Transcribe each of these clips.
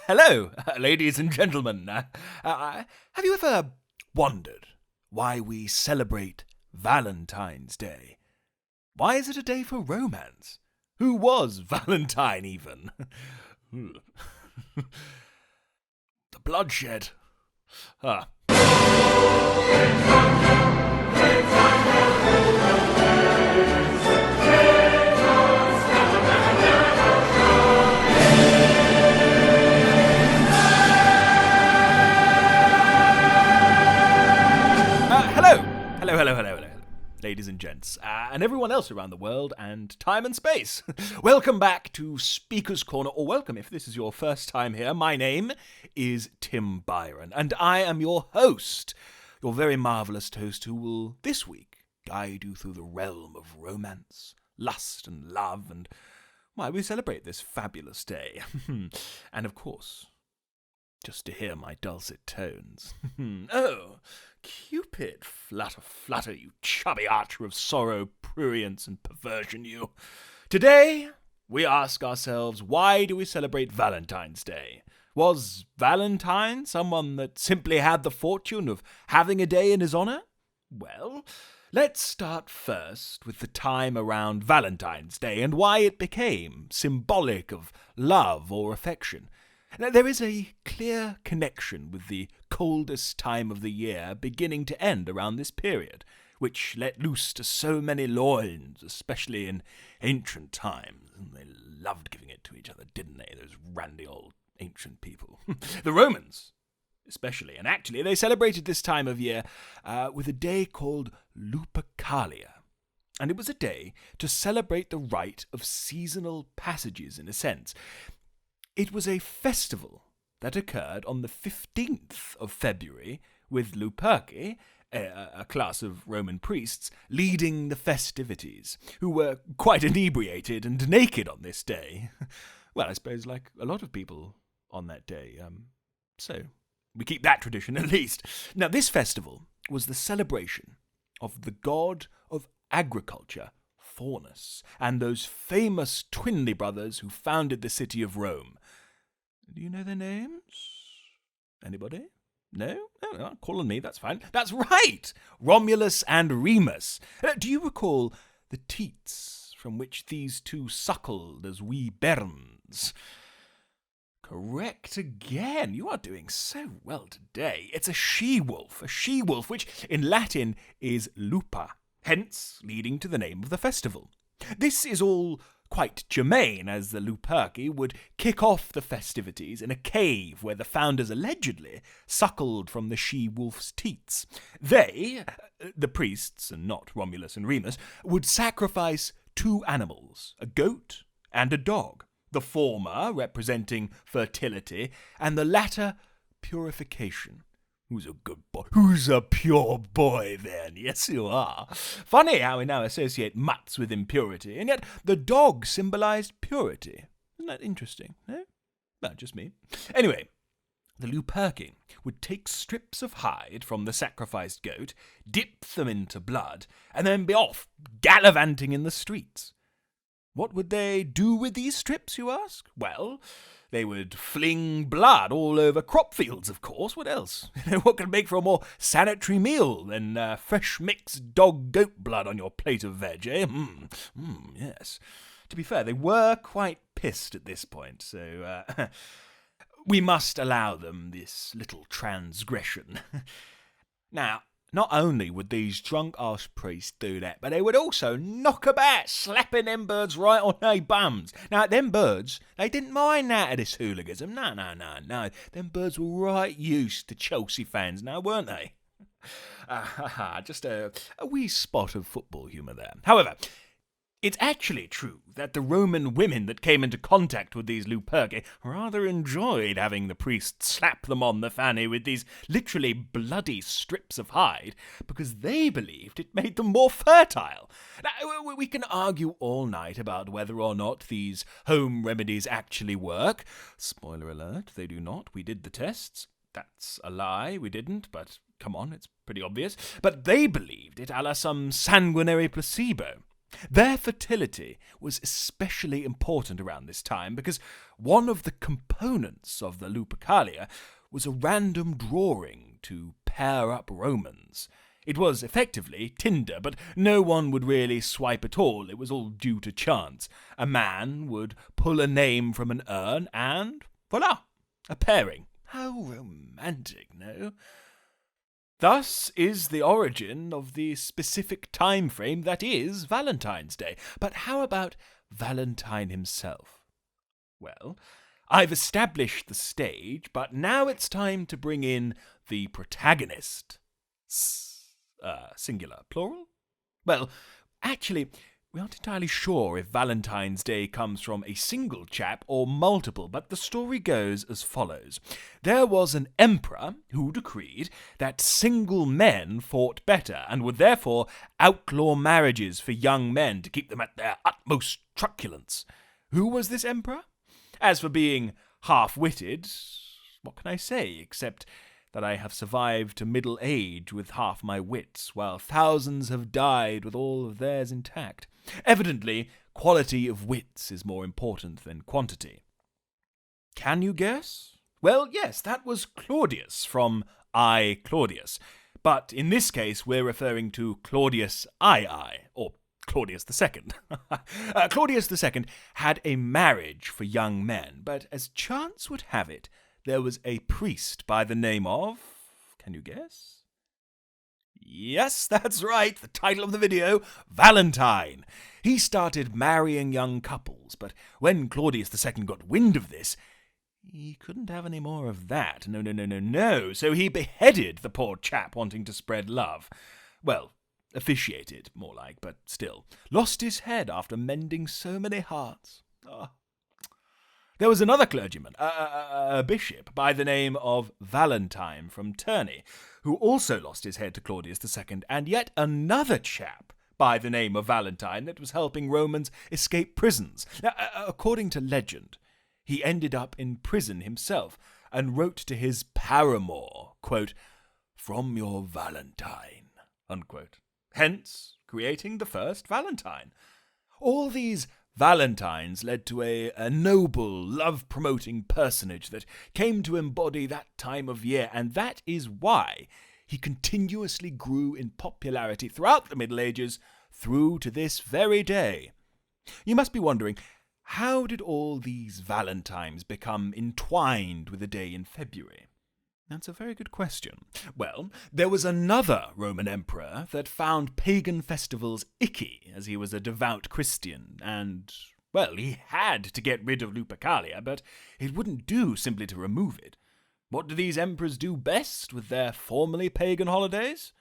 Hello, ladies and gentlemen. Have you ever wondered why we celebrate Valentine's Day? Why is it a day for romance? Who was Valentine, even? The bloodshed. Ah. Hello, ladies and gents, and everyone else around the world and time and space. Welcome back to Speaker's Corner, or welcome if this is your first time here. My name is Tim Byron, and I am your host, your very marvellous host, who will this week guide you through the realm of romance, lust, and love, and why we celebrate this fabulous day. And of course, just to hear my dulcet tones. Oh, Cupid, flutter, flutter, you chubby archer of sorrow, prurience, and perversion, you. Today, we ask ourselves, why do we celebrate Valentine's Day? Was Valentine someone that simply had the fortune of having a day in his honor? Well, let's start first with the time around Valentine's Day and why it became symbolic of love or affection. Now, there is a clear connection with the coldest time of the year beginning to end around this period, which let loose to so many loins, especially in ancient times. And they loved giving it to each other, didn't they, those randy old ancient people? The Romans, especially. And actually, they celebrated this time of year with a day called Lupercalia. And it was a day to celebrate the rite of seasonal passages, in a sense. It was a festival that occurred on the 15th of February, with Luperci, a class of Roman priests, leading the festivities, who were quite inebriated and naked on this day. Well, I suppose like a lot of people on that day, so we keep that tradition at least. Now, this festival was the celebration of the god of agriculture, Faunus, and those famous twinly brothers who founded the city of Rome. Do you know their names? Anybody? No? Oh, call on me, that's fine. That's right! Romulus and Remus. Do you recall the teats from which these two suckled as wee bairns? Correct again. You are doing so well today. It's a she-wolf, which in Latin is lupa, hence leading to the name of the festival. This is all quite germane, as the Luperci would kick off the festivities in a cave where the founders allegedly suckled from the she-wolf's teats. They, the priests, and not Romulus and Remus, would sacrifice two animals, a goat and a dog, the former representing fertility, and the latter purification. Who's a good boy? Who's a pure boy, then? Yes, you are. Funny how we now associate mutts with impurity, and yet the dog symbolized purity. Isn't that interesting, no? Well, just me. Anyway, the Luperci would take strips of hide from the sacrificed goat, dip them into blood, and then be off, gallivanting in the streets. What would they do with these strips, you ask? Well, they would fling blood all over crop fields, of course. What else? What could make for a more sanitary meal than fresh mixed dog-goat blood on your plate of veg, eh? Yes. To be fair, they were quite pissed at this point, so we must allow them this little transgression. Now, not only would these drunk-ass priests do that, but they would also knock about, slapping them birds right on their bums. Now, them birds, they didn't mind that of this hooliganism. No. Them birds were right used to Chelsea fans now, weren't they? Just a wee spot of football humour there. However, it's actually true that the Roman women that came into contact with these Luperci rather enjoyed having the priests slap them on the fanny with these literally bloody strips of hide, because they believed it made them more fertile. Now, we can argue all night about whether or not these home remedies actually work. Spoiler alert, they do not. We did the tests. That's a lie, we didn't, but come on, it's pretty obvious. But they believed it a la some sanguinary placebo. Their fertility was especially important around this time because one of the components of the Lupercalia was a random drawing to pair up Romans. It was effectively Tinder, but no one would really swipe at all. It was all due to chance. A man would pull a name from an urn and, voila, a pairing. How romantic, no? Thus is the origin of the specific time frame that is Valentine's Day. But how about Valentine himself? Well, I've established the stage, but now it's time to bring in the protagonist. Singular, plural? Well, actually, we aren't entirely sure if Valentine's Day comes from a single chap or multiple, but the story goes as follows. There was an emperor who decreed that single men fought better and would therefore outlaw marriages for young men to keep them at their utmost truculence. Who was this emperor? As for being half-witted, what can I say except that I have survived to middle age with half my wits, while thousands have died with all of theirs intact. Evidently, quality of wits is more important than quantity. Can you guess? Well, yes, that was Claudius from I, Claudius. But in this case, we're referring to Claudius II, or Claudius II. Claudius II had a marriage for young men, but as chance would have it, there was a priest by the name of... Can you guess? Yes, that's right, the title of the video, Valentine. He started marrying young couples, but when Claudius II got wind of this, he couldn't have any more of that. No. So he beheaded the poor chap wanting to spread love. Well, officiated, more like, but still. Lost his head after mending so many hearts. Oh. There was another clergyman, a bishop, by the name of Valentine from Terni, who also lost his head to Claudius II, and yet another chap by the name of Valentine that was helping Romans escape prisons. Now, according to legend, he ended up in prison himself and wrote to his paramour, quote, "From your Valentine," unquote. Hence, creating the first Valentine. All these Valentines led to a noble, love-promoting personage that came to embody that time of year, and that is why he continuously grew in popularity throughout the Middle Ages through to this very day. You must be wondering, how did all these Valentines become entwined with a day in February? That's a very good question. Well, there was another Roman emperor that found pagan festivals icky, as he was a devout Christian, and, well, he had to get rid of Lupercalia, but it wouldn't do simply to remove it. What do these emperors do best with their formerly pagan holidays?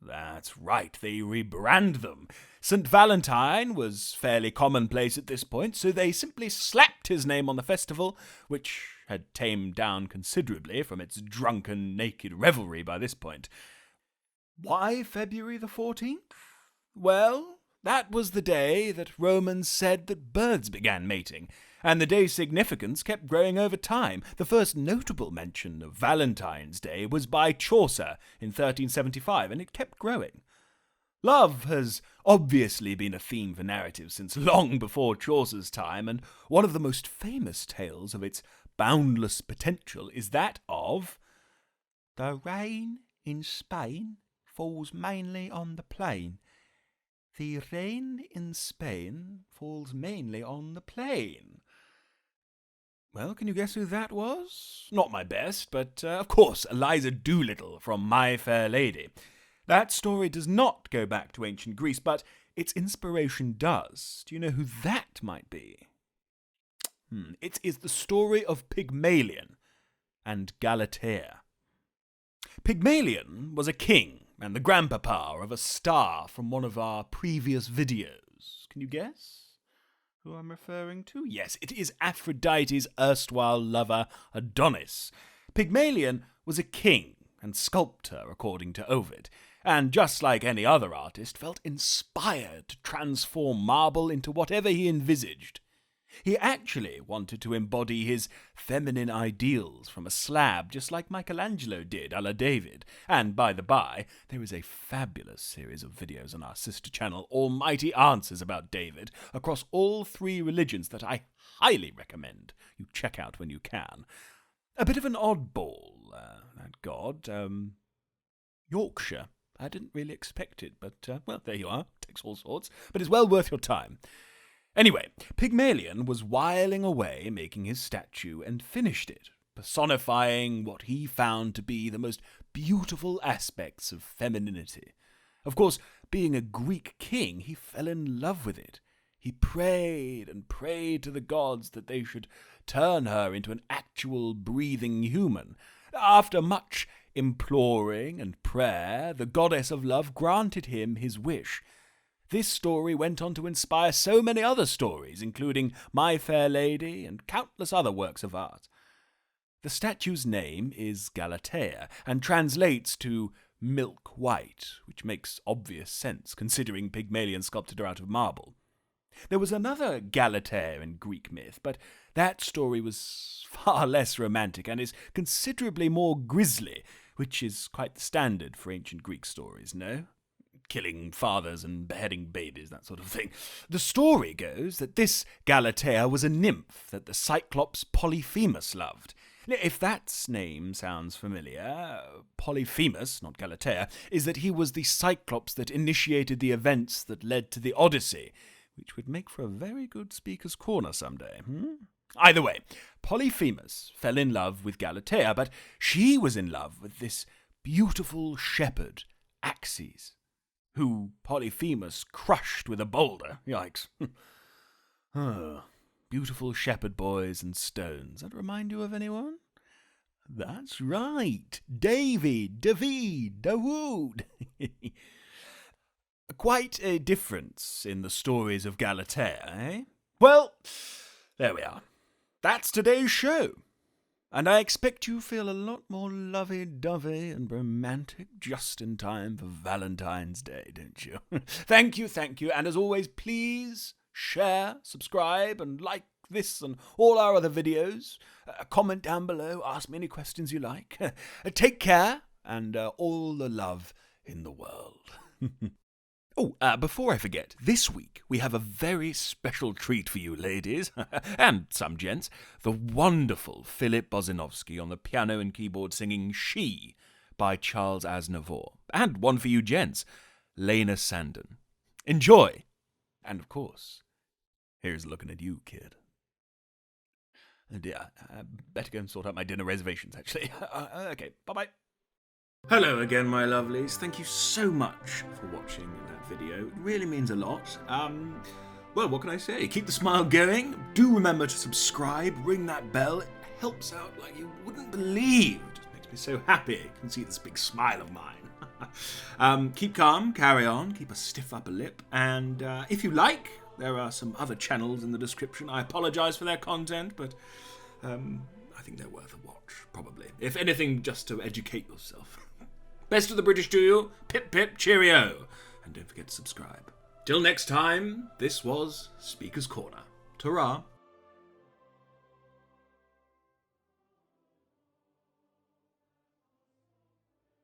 That's right, they rebrand them. St Valentine was fairly commonplace at this point, so they simply slapped his name on the festival, which had tamed down considerably from its drunken, naked revelry by this point. Why February the 14th? Well, that was the day that Romans said that birds began mating, and the day's significance kept growing over time. The first notable mention of Valentine's Day was by Chaucer in 1375, and it kept growing. Love has obviously been a theme for narrative since long before Chaucer's time, and one of the most famous tales of its boundless potential is that of "The rain in Spain falls mainly on the plain. The rain in Spain falls mainly on the plain." Well, can you guess who that was? Not my best, but of course, Eliza Doolittle from My Fair Lady. That story does not go back to ancient Greece, but its inspiration does. Do you know who that might be? It is the story of Pygmalion and Galatea. Pygmalion was a king and the grandpapa of a star from one of our previous videos. Can you guess who I'm referring to? Yes, it is Aphrodite's erstwhile lover, Adonis. Pygmalion was a king and sculptor, according to Ovid, and just like any other artist, felt inspired to transform marble into whatever he envisaged. He actually wanted to embody his feminine ideals from a slab, just like Michelangelo did, a la David. And by the by, there is a fabulous series of videos on our sister channel, Almighty Answers about David, across all three religions that I highly recommend you check out when you can. A bit of an oddball, that god. Yorkshire. I didn't really expect it, but, well, there you are. Takes all sorts. But it's well worth your time. Anyway, Pygmalion was whiling away making his statue and finished it, personifying what he found to be the most beautiful aspects of femininity. Of course, being a Greek king, he fell in love with it. He prayed and prayed to the gods that they should turn her into an actual breathing human. After much imploring and prayer, the goddess of love granted him his wish. This story went on to inspire so many other stories, including My Fair Lady and countless other works of art. The statue's name is Galatea and translates to milk white, which makes obvious sense considering Pygmalion sculpted her out of marble. There was another Galatea in Greek myth, but that story was far less romantic and is considerably more grisly, which is quite the standard for ancient Greek stories, no? Killing fathers and beheading babies, that sort of thing. The story goes that this Galatea was a nymph that the Cyclops Polyphemus loved. If that name sounds familiar, Polyphemus, not Galatea, is that he was the Cyclops that initiated the events that led to the Odyssey, which would make for a very good Speaker's Corner someday. Either way, Polyphemus fell in love with Galatea, but she was in love with this beautiful shepherd, Axes, who Polyphemus crushed with a boulder. Yikes. Beautiful shepherd boys and stones. That remind you of anyone? That's right. David, Dawood. Quite a difference in the stories of Galatea, eh? Well, there we are. That's today's show. And I expect you feel a lot more lovey-dovey and romantic just in time for Valentine's Day, don't you? Thank you, and as always, please share, subscribe, and like this and all our other videos. Comment down below, ask me any questions you like. Take care, and all the love in the world. Before I forget, this week we have a very special treat for you ladies, and some gents, the wonderful Philip Bozinovsky on the piano and keyboard singing She by Charles Aznavour, and one for you gents, Lena Sandon. Enjoy! And of course, here's looking at you, kid. Oh dear, I better go and sort out my dinner reservations, actually. Okay, bye-bye. Hello again, my lovelies. Thank you so much for watching that video. It really means a lot. Well, what can I say? Keep the smile going. Do remember to subscribe, ring that bell. It helps out like you wouldn't believe. It just makes me so happy. You can see this big smile of mine. Keep calm, carry on, keep a stiff upper lip. And if you like, there are some other channels in the description. I apologise for their content, but I think they're worth a watch, probably. If anything, just to educate yourself. Best of the British to you. Pip pip, cheerio. And don't forget to subscribe. Till next time, this was Speaker's Corner. Ta-ra.